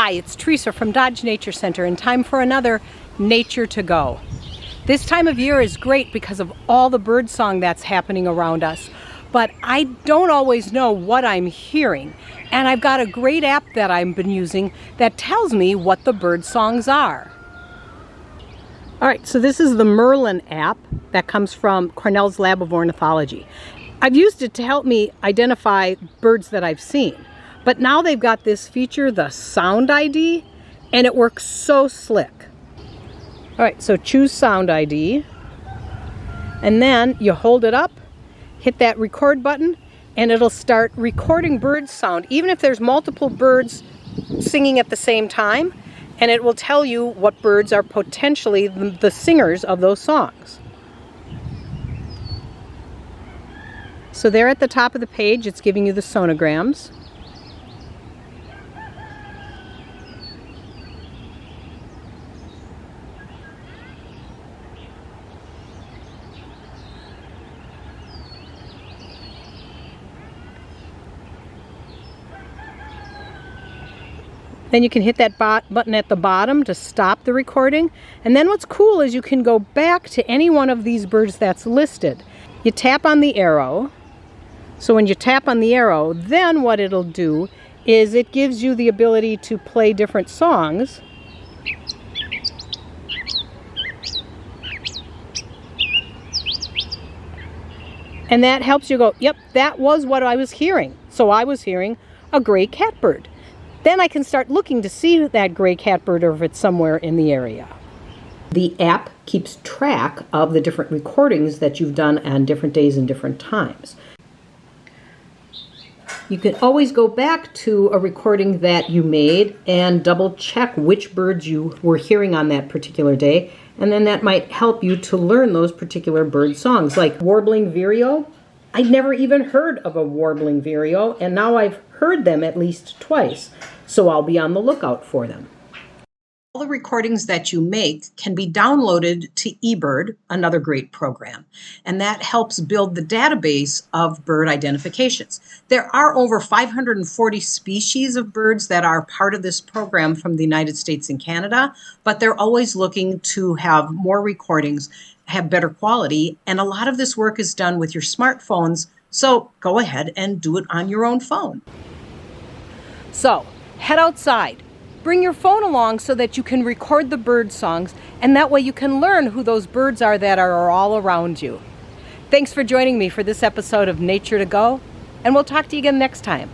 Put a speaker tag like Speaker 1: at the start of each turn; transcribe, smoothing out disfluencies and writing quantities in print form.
Speaker 1: Hi, it's Teresa from Dodge Nature Center, and time for another Nature to Go. This time of year is great because of all the birdsong that's happening around us, but I don't always know what I'm hearing, and I've got a great app that I've been using that tells me what the bird songs are. Alright, so this is the Merlin app that comes from Cornell's Lab of Ornithology. I've used it to help me identify birds that I've seen. But now they've got this feature, the Sound ID, and it works so slick. Alright, so choose Sound ID, and then you hold it up, hit that record button, and it'll start recording bird sound, even if there's multiple birds singing at the same time, and it will tell you what birds are potentially the singers of those songs. So there at the top of the page, it's giving you the sonograms. Then you can hit that button at the bottom to stop the recording. And then what's cool is you can go back to any one of these birds that's listed. You tap on the arrow. So when you tap on the arrow, then what it'll do is it gives you the ability to play different songs. And that helps you go, yep, that was what I was hearing. So I was hearing a gray catbird. Then I can start looking to see that gray catbird or if it's somewhere in the area. The app keeps track of the different recordings that you've done on different days and different times. You can always go back to a recording that you made and double check which birds you were hearing on that particular day, and then that might help you to learn those particular bird songs. Like warbling vireo, I'd never even heard of a warbling vireo, and now I've heard them at least twice, so I'll be on the lookout for them. All the recordings that you make can be downloaded to eBird, another great program, and that helps build the database of bird identifications. There are over 540 species of birds that are part of this program from the United States and Canada, but they're always looking to have more recordings, have better quality, and a lot of this work is done with your smartphones, so go ahead and do it on your own phone. So, head outside. Bring your phone along so that you can record the bird songs, and that way you can learn who those birds are that are all around you. Thanks for joining me for this episode of Nature to Go, and we'll talk to you again next time.